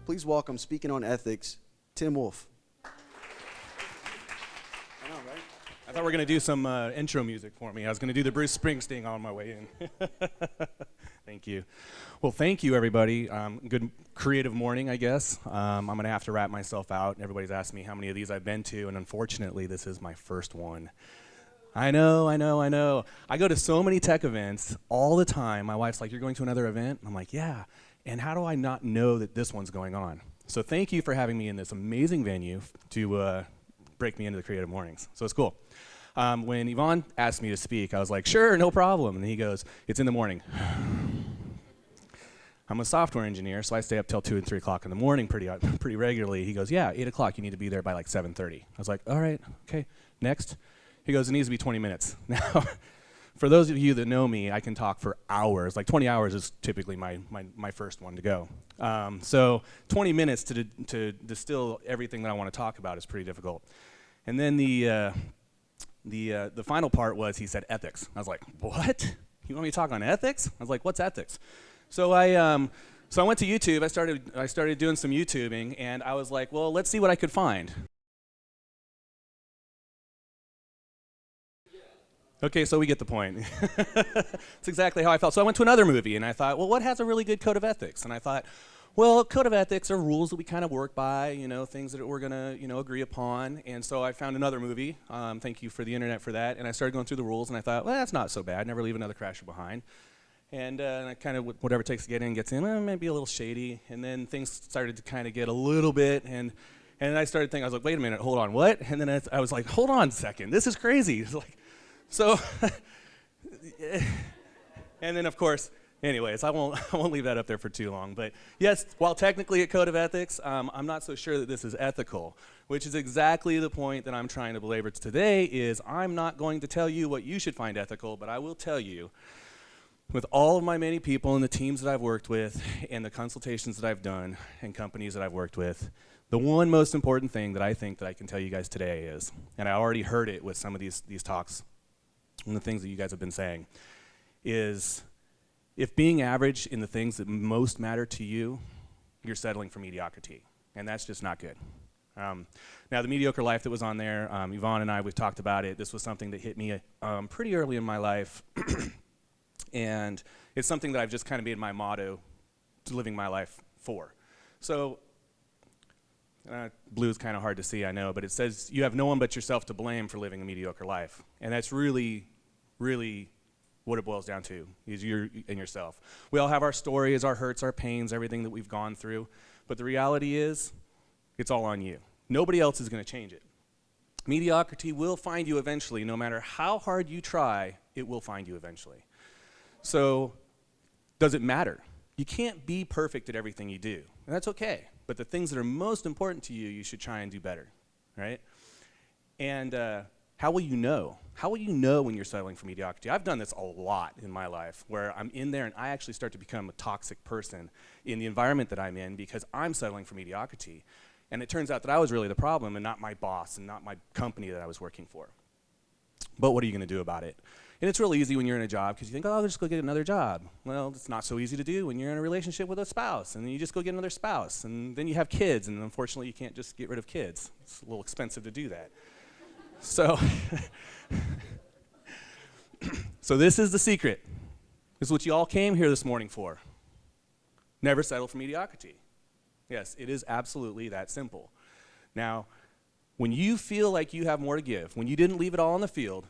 please welcome, speaking on ethics, Tim Wolf. I know, right? I thought we were going to do some intro music for me. I was going to do the Bruce Springsteen on my way in. Thank you. Well, thank you, everybody. Good creative morning, I guess. I'm going to have to wrap myself out. Everybody's asked me how many of these I've been to, and unfortunately, this is my first one. I know. I go to so many tech events all the time. My wife's like, "You're going to another event?" I'm like, "Yeah." And how do I not know that this one's going on? So thank you for having me in this amazing venue to break me into the Creative Mornings. So it's cool. When Yvonne asked me to speak, I was like, "Sure, no problem." And he goes, "It's in the morning." I'm a software engineer, so I stay up till 2 and 3 o'clock in the morning pretty regularly. He goes, "Yeah, 8 o'clock, you need to be there by like 7:30. I was like, "All right, okay, next." He goes, "It needs to be 20 minutes. Now, for those of you that know me, I can talk for hours. Like 20 hours is typically my first one to go. So 20 minutes to distill everything that I want to talk about is pretty difficult. And then the final part was he said ethics. I was like, "What? You want me to talk on ethics?" I was like, "What's ethics?" So I went to YouTube. I started doing some YouTubing, and I was like, well, let's see what I could find. Okay, so we get the point. That's exactly how I felt. So I went to another movie, and I thought, well, what has a really good code of ethics? And I thought, well, code of ethics are rules that we kind of work by, things that we're going to, agree upon. And so I found another movie. Thank you for the internet for that. And I started going through the rules, and I thought, well, that's not so bad. Never leave another crasher behind. And I kind of, whatever it takes to get in, gets in. Maybe a little shady. And then things started to kind of get a little bit, and I started thinking, I was like, wait a minute, hold on, what? And then I was like, hold on a second, this is crazy. It's like, so, and then of course, anyways, I won't leave that up there for too long. But yes, while technically a code of ethics, I'm not so sure that this is ethical, which is exactly the point that I'm trying to belabor today. Is I'm not going to tell you what you should find ethical, but I will tell you, with all of my many people and the teams that I've worked with and the consultations that I've done and companies that I've worked with, the one most important thing that I think that I can tell you guys today is, and I already heard it with some of these talks and the things that you guys have been saying, is if being average in the things that most matter to you, you're settling for mediocrity. And that's just not good. Now, the mediocre life that was on there, Yvonne and I, we've talked about it. This was something that hit me pretty early in my life. And it's something that I've just kind of made my motto to living my life for. So, blue is kind of hard to see, I know, but it says you have no one but yourself to blame for living a mediocre life. And that's really, really what it boils down to, is you and yourself. We all have our stories, our hurts, our pains, everything that we've gone through. But the reality is, it's all on you. Nobody else is going to change it. Mediocrity will find you eventually. No matter how hard you try, it will find you eventually. So, does it matter? You can't be perfect at everything you do, and that's okay. But the things that are most important to you, you should try and do better, right? And how will you know? How will you know when you're settling for mediocrity? I've done this a lot in my life, where I'm in there and I actually start to become a toxic person in the environment that I'm in because I'm settling for mediocrity. And it turns out that I was really the problem and not my boss and not my company that I was working for. But what are you going to do about it? And it's really easy when you're in a job because you think, oh, I'll just go get another job. Well, it's not so easy to do when you're in a relationship with a spouse, and then you just go get another spouse, and then you have kids, and unfortunately you can't just get rid of kids. It's a little expensive to do that. So, so this is the secret. This is what you all came here this morning for. Never settle for mediocrity. Yes, it is absolutely that simple. Now, when you feel like you have more to give, when you didn't leave it all on the field,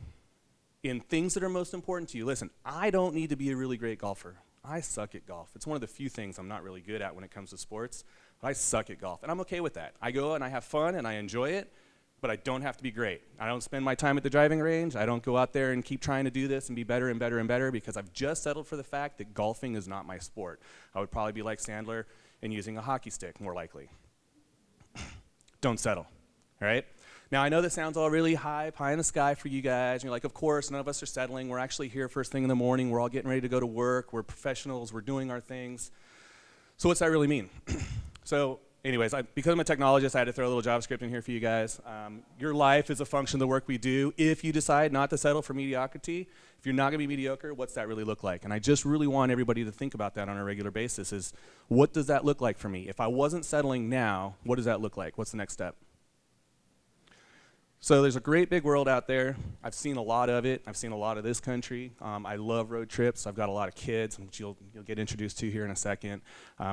in things that are most important to you, listen, I don't need to be a really great golfer. I suck at golf. It's one of the few things I'm not really good at when it comes to sports. I suck at golf, and I'm okay with that. I go and I have fun and I enjoy it, but I don't have to be great. I don't spend my time at the driving range. I don't go out there and keep trying to do this and be better and better and better because I've just settled for the fact that golfing is not my sport. I would probably be like Sandler and using a hockey stick, more likely. Don't settle, all right? Now, I know that sounds all really high in the sky for you guys. And you're like, of course, none of us are settling. We're actually here first thing in the morning. We're all getting ready to go to work. We're professionals. We're doing our things. So what's that really mean? So anyways, because I'm a technologist, I had to throw a little JavaScript in here for you guys. Your life is a function of the work we do. If you decide not to settle for mediocrity, if you're not going to be mediocre, what's that really look like? And I just really want everybody to think about that on a regular basis is, what does that look like for me? If I wasn't settling now, what does that look like? What's the next step? So there's a great big world out there. I've seen a lot of it. I've seen a lot of this country. I love road trips. I've got a lot of kids, which you'll get introduced to here in a second.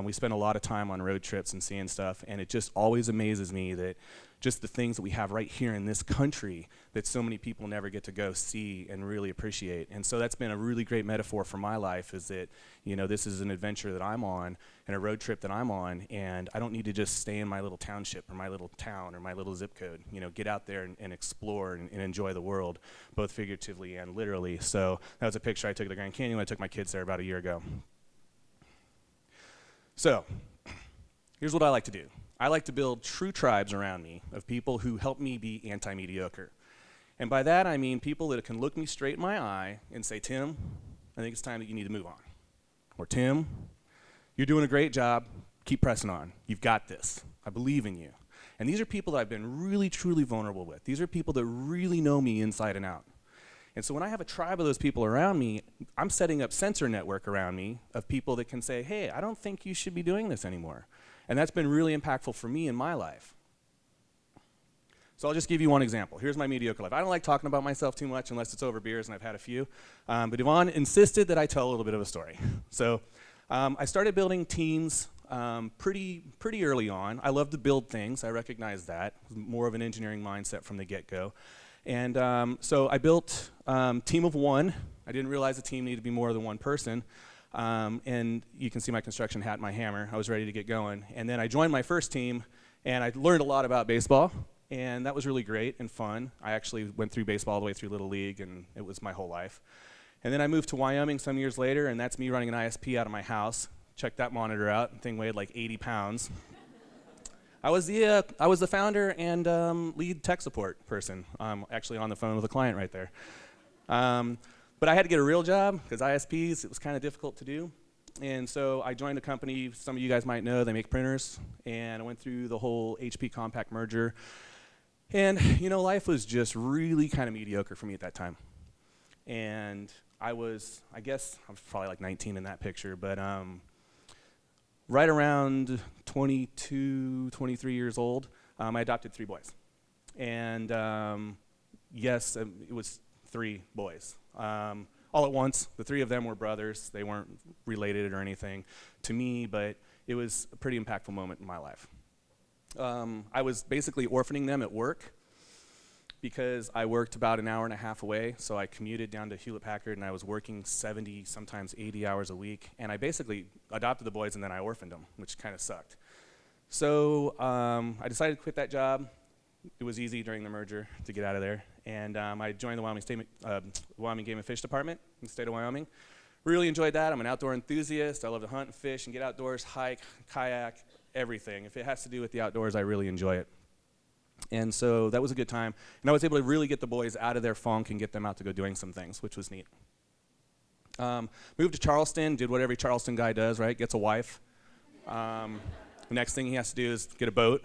We spend a lot of time on road trips and seeing stuff, and it just always amazes me that just the things that we have right here in this country that so many people never get to go see and really appreciate. And so that's been a really great metaphor for my life, is that, you know, this is an adventure that I'm on and a road trip that I'm on, and I don't need to just stay in my little township or my little town or my little zip code. You know, get out there and explore and enjoy the world, both figuratively and literally. So that was a picture I took of the Grand Canyon when I took my kids there about a year ago. So here's what I like to do. I like to build true tribes around me of people who help me be anti-mediocre. And by that I mean people that can look me straight in my eye and say, Tim, I think it's time that you need to move on. Or Tim, you're doing a great job, keep pressing on. You've got this. I believe in you. And these are people that I've been really, truly vulnerable with. These are people that really know me inside and out. And so when I have a tribe of those people around me, I'm setting up sensor network around me of people that can say, hey, I don't think you should be doing this anymore. And that's been really impactful for me in my life. So I'll just give you one example. Here's my mediocre life. I don't like talking about myself too much unless it's over beers, and I've had a few. But Yvonne insisted that I tell a little bit of a story. So I started building teams pretty early on. I love to build things. I recognize that. More of an engineering mindset from the get-go. And so I built team of one. I didn't realize the team needed to be more than one person. And you can see my construction hat and my hammer. I was ready to get going. And then I joined my first team, and I learned a lot about baseball. And that was really great and fun. I actually went through baseball all the way through Little League, and it was my whole life. And then I moved to Wyoming some years later, and that's me running an ISP out of my house. Check that monitor out. The thing weighed like 80 pounds. I was the founder and lead tech support person. I'm actually on the phone with a client right there. But I had to get a real job because ISPs, it was kind of difficult to do. And so I joined a company some of you guys might know. They make printers. And I went through the whole HP Compaq merger. And, you know, life was just really kind of mediocre for me at that time. And I guess, I was probably like 19 in that picture, but right around 22, 23 years old, I adopted 3 boys. And yes, it was 3 boys. All at once. The 3 of them were brothers. They weren't related or anything to me, but it was a pretty impactful moment in my life. I was basically orphaning them at work because I worked about an hour and a half away, so I commuted down to Hewlett-Packard, and I was working 70, sometimes 80 hours a week, and I basically adopted the boys and then I orphaned them, which kind of sucked. So I decided to quit that job. It was easy during the merger to get out of there, and I joined the Wyoming Game and Fish Department in the state of Wyoming. Really enjoyed that. I'm an outdoor enthusiast. I love to hunt and fish and get outdoors, hike, kayak, everything. If it has to do with the outdoors, I really enjoy it. And so that was a good time. And I was able to really get the boys out of their funk and get them out to go doing some things, which was neat. Moved to Charleston, did what every Charleston guy does, right? Gets a wife. The next thing he has to do is get a boat.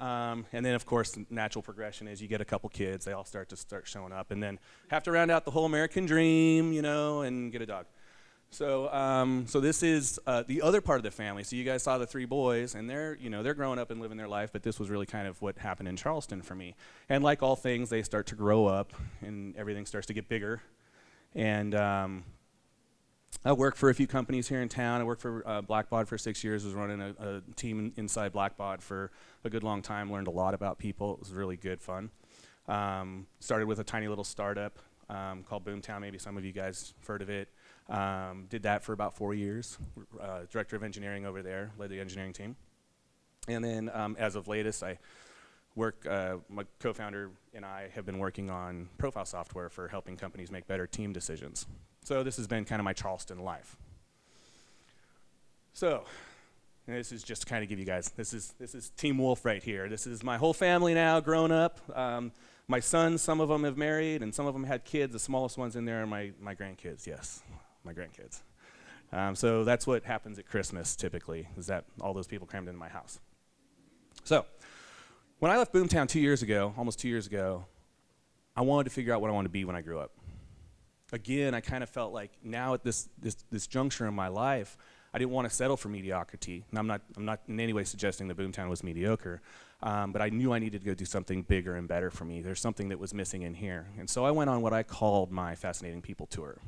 And then, of course, the natural progression is you get a couple kids. They all start showing up. And then have to round out the whole American dream, you know, and get a dog. So this is the other part of the family. So you guys saw the 3 boys, and they're growing up and living their life, but this was really kind of what happened in Charleston for me. And like all things, they start to grow up, and everything starts to get bigger. And I worked for a few companies here in town. I worked for Blackbaud for 6 years, was running a team inside Blackbaud for a good long time, learned a lot about people. It was really good fun. Started with a tiny little startup called Boomtown. Maybe some of you guys have heard of it. Did that for about 4 years. Director of engineering over there, led the engineering team. And then as of latest, my co-founder and I have been working on profile software for helping companies make better team decisions. So this has been kind of my Charleston life. So this is just to kind of give you guys, this is Team Wolf right here. This is my whole family now, grown up. My sons, some of them have married, and some of them had kids. The smallest ones in there are my grandkids, yes, my grandkids. So that's what happens at Christmas typically, is that all those people crammed into my house. So when I left Boomtown 2 years ago, almost 2 years ago, I wanted to figure out what I wanted to be when I grew up. Again, I kind of felt like now at this juncture in my life, I didn't want to settle for mediocrity. And I'm not in any way suggesting that Boomtown was mediocre, but I knew I needed to go do something bigger and better for me. There's something that was missing in here. And so I went on what I called my Fascinating People Tour.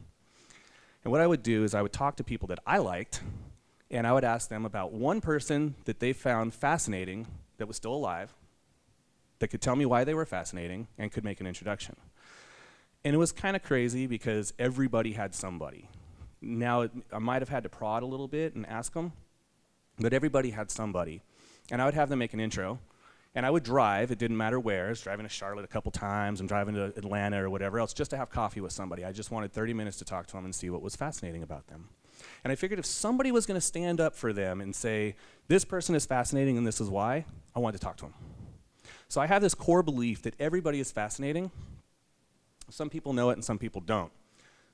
And what I would do is I would talk to people that I liked, and I would ask them about one person that they found fascinating that was still alive, that could tell me why they were fascinating, and could make an introduction. And it was kind of crazy because everybody had somebody. Now, I might have had to prod a little bit and ask them, but everybody had somebody. And I would have them make an intro, and I would drive, it didn't matter where. I was driving to Charlotte a couple times, and driving to Atlanta or whatever else, just to have coffee with somebody. I just wanted 30 minutes to talk to them and see what was fascinating about them. And I figured if somebody was going to stand up for them and say, this person is fascinating and this is why, I wanted to talk to them. So I have this core belief that everybody is fascinating. Some people know it and some people don't.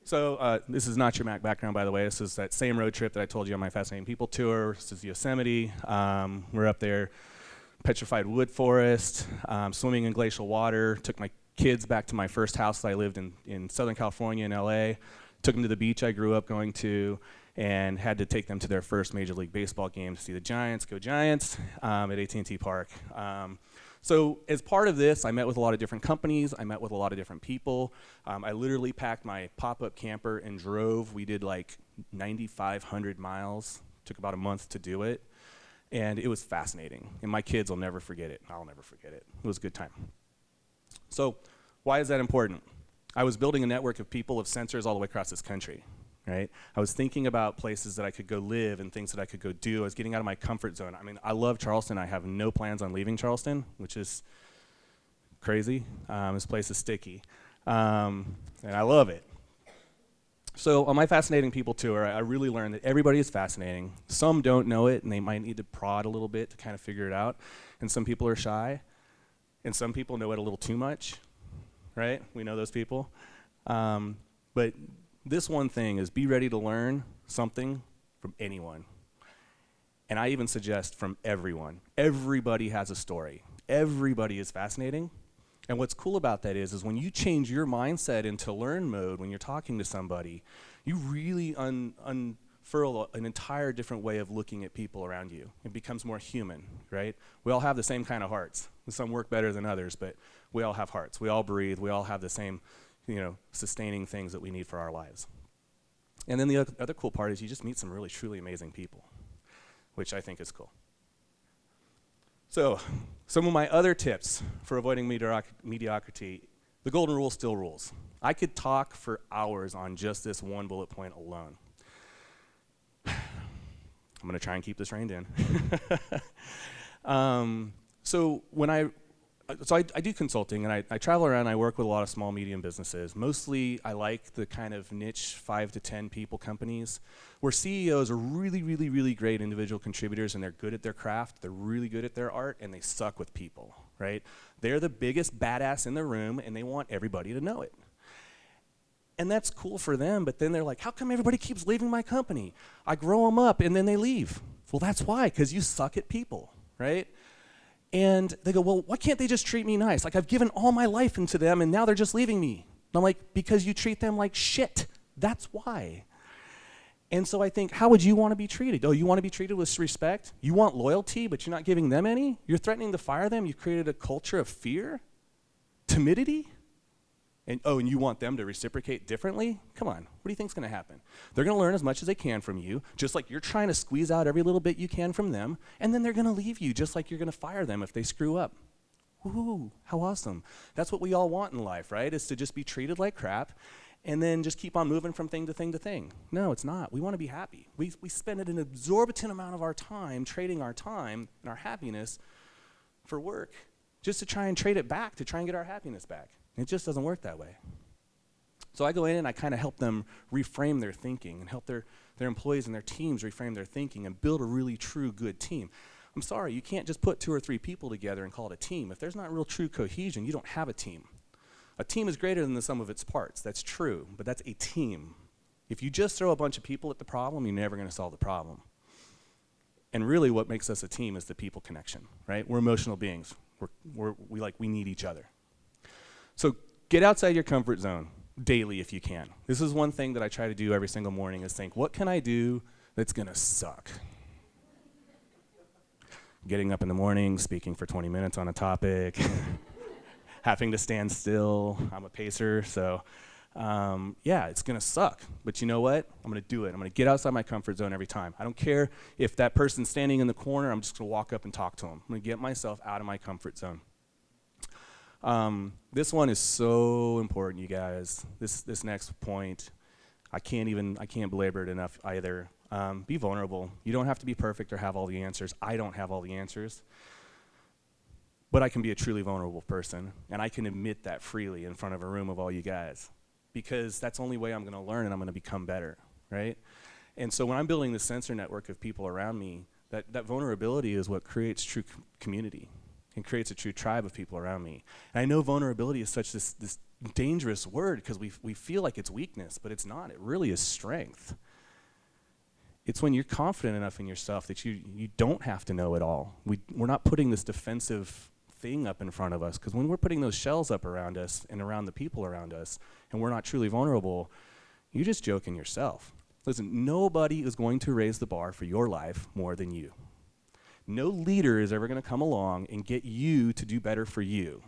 So this is not your Mac background, by the way. This is that same road trip that I told you on my Fascinating People tour. This is Yosemite. We're up there, petrified wood forest, swimming in glacial water. Took my kids back to my first house that I lived in Southern California in LA. Took them to the beach I grew up going to, and had to take them to their first Major League Baseball game to see the Giants, go Giants, at AT&T Park. So as part of this, I met with a lot of different companies. I met with a lot of different people. I literally packed my pop-up camper and drove. We did like 9,500 miles. Took about a month to do it. And it was fascinating. And my kids will never forget it. I'll never forget it. It was a good time. So why is that important? I was building a network of people, of sensors all the way across this country. Right? I was thinking about places that I could go live and things that I could go do. I was getting out of my comfort zone. I mean, I love Charleston. I have no plans on leaving Charleston, which is crazy. This place is sticky. And I love it. So on my Fascinating People tour, I really learned that everybody is fascinating. Some don't know it, and they might need to prod a little bit to kind of figure it out. And some people are shy. And some people know it a little too much. Right? We know those people. But this one thing is be ready to learn something from anyone. And I even suggest from everyone. Everybody has a story. Everybody is fascinating. And what's cool about that is when you change your mindset into learn mode when you're talking to somebody, you really unfurl an entire different way of looking at people around you. It becomes more human, right? We all have the same kind of hearts. Some work better than others, but we all have hearts. We all breathe. We all have the same sustaining things that we need for our lives. And then the other cool part is you just meet some really, truly amazing people, which I think is cool. So, some of my other tips for avoiding mediocrity, the golden rule still rules. I could talk for hours on just this one bullet point alone. I'm going to try and keep this reined in. So I do consulting, and I travel around. I work with a lot of small, medium businesses. Mostly, I like the kind of niche 5 to 10 people companies where CEOs are really, really, really great individual contributors, and they're good at their craft, they're really good at their art, and they suck with people, right? They're the biggest badass in the room, and they want everybody to know it. And that's cool for them, but then they're like, how come everybody keeps leaving my company? I grow them up, and then they leave. Well, that's why, because you suck at people, right? And they go, well, why can't they just treat me nice? Like, I've given all my life into them, and now they're just leaving me. And I'm like, because you treat them like shit. That's why. And so I think, how would you want to be treated? Oh, you want to be treated with respect? You want loyalty, but you're not giving them any? You're threatening to fire them? You've created a culture of fear? Timidity? And you want them to reciprocate differently? Come on, what do you think's going to happen? They're going to learn as much as they can from you, just like you're trying to squeeze out every little bit you can from them, and then they're going to leave you, just like you're going to fire them if they screw up. Woohoo, how awesome. That's what we all want in life, right? Is to just be treated like crap, and then just keep on moving from thing to thing to thing. No, it's not. We want to be happy. We spend an exorbitant amount of our time trading our time and our happiness for work, just to try and trade it back, to try and get our happiness back. It just doesn't work that way. So I go in and I kind of help them reframe their thinking and help their employees and their teams reframe their thinking and build a really true good team. I'm sorry, you can't just put 2 or 3 people together and call it a team. If there's not real true cohesion, you don't have a team. A team is greater than the sum of its parts. That's true, but that's a team. If you just throw a bunch of people at the problem, you're never going to solve the problem. And really what makes us a team is the people connection, right? We're emotional beings. We need each other. So get outside your comfort zone daily if you can. This is one thing that I try to do every single morning is think, what can I do that's going to suck? Getting up in the morning, speaking for 20 minutes on a topic, having to stand still. I'm a pacer, so it's going to suck. But you know what? I'm going to do it. I'm going to get outside my comfort zone every time. I don't care if that person's standing in the corner. I'm just going to walk up and talk to them. I'm going to get myself out of my comfort zone. This one is so important, you guys. This next point, I can't belabor it enough either. Be vulnerable. You don't have to be perfect or have all the answers. I don't have all the answers. But I can be a truly vulnerable person, and I can admit that freely in front of a room of all you guys, because that's the only way I'm going to learn and I'm going to become better, right? And so when I'm building this sensor network of people around me, that vulnerability is what creates true community and creates a true tribe of people around me. And I know vulnerability is such this dangerous word because we feel like it's weakness, but it's not. It really is strength. It's when you're confident enough in yourself that you don't have to know it all. We're not putting this defensive thing up in front of us, because when we're putting those shells up around us and around the people around us, and we're not truly vulnerable, you're just joking yourself. Listen, nobody is going to raise the bar for your life more than you. No leader is ever going to come along and get you to do better for you.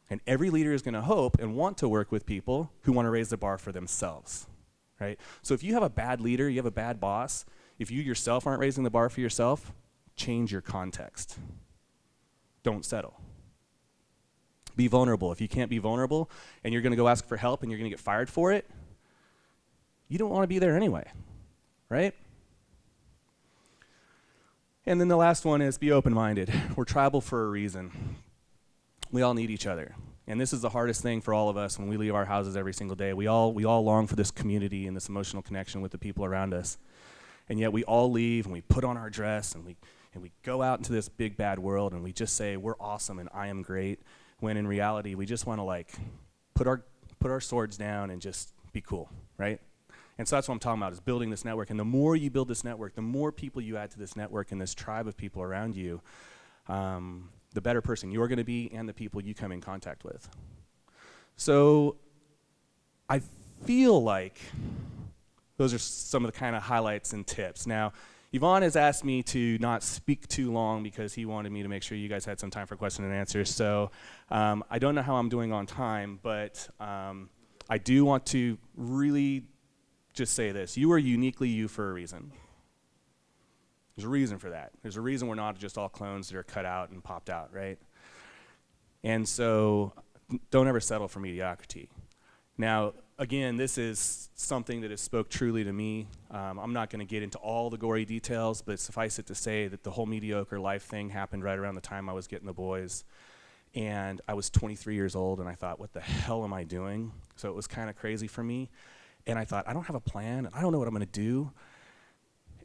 And every leader is going to hope and want to work with people who want to raise the bar for themselves, right? So if you have a bad leader, you have a bad boss, if you yourself aren't raising the bar for yourself, change your context. Don't settle. Be vulnerable. If you can't be vulnerable and you're going to go ask for help and you're going to get fired for it, you don't want to be there anyway, right? And then the last one is be open-minded. We're tribal for a reason. We all need each other. And this is the hardest thing for all of us when we leave our houses every single day. We all long for this community and this emotional connection with the people around us. And yet we all leave and we put on our dress and we go out into this big bad world and we just say we're awesome and I am great, when in reality we just want to put our swords down and just be cool, right? And so that's what I'm talking about, is building this network. And the more you build this network, the more people you add to this network and this tribe of people around you, the better person you're going to be and the people you come in contact with. So I feel like those are some of the kind of highlights and tips. Now, Yvonne has asked me to not speak too long because he wanted me to make sure you guys had some time for question and answers. So I don't know how I'm doing on time, but I do want to really just say this. You are uniquely you for a reason. There's a reason for that. There's a reason we're not just all clones that are cut out and popped out, right? And so don't ever settle for mediocrity. Now, again, this is something that has spoke truly to me. I'm not going to get into all the gory details, but suffice it to say that the whole mediocre life thing happened right around the time I was getting the boys. And I was 23 years old, and I thought, what the hell am I doing? So it was kind of crazy for me. And I thought, I don't have a plan, and I don't know what I'm going to do.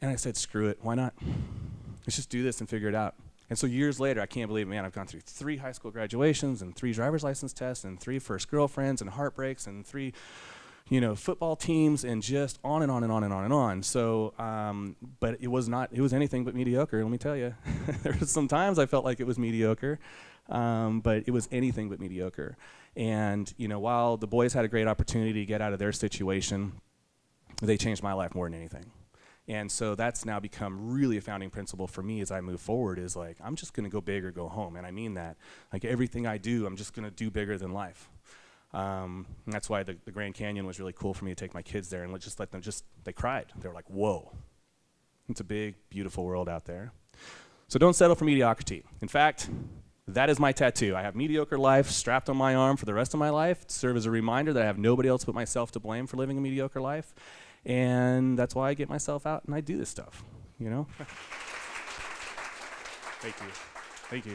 And I said, screw it, why not? Let's just do this and figure it out. And so years later, I can't believe it, man, I've gone through 3 high school graduations and 3 driver's license tests and 3 first girlfriends and heartbreaks and 3, football teams and just on and on and on and on and on. So, but it was anything but mediocre, let me tell you. There was some times I felt like it was mediocre, but it was anything but mediocre. And, while the boys had a great opportunity to get out of their situation, they changed my life more than anything. And so that's now become really a founding principle for me as I move forward, is I'm just going to go big or go home. And I mean that. Everything I do, I'm just going to do bigger than life. And that's why the Grand Canyon was really cool for me to take my kids there and let them they cried. They were like, whoa. It's a big, beautiful world out there. So don't settle for mediocrity. In fact, that is my tattoo. I have mediocre life strapped on my arm for the rest of my life to serve as a reminder that I have nobody else but myself to blame for living a mediocre life. And that's why I get myself out and I do this stuff, Thank you. Thank you.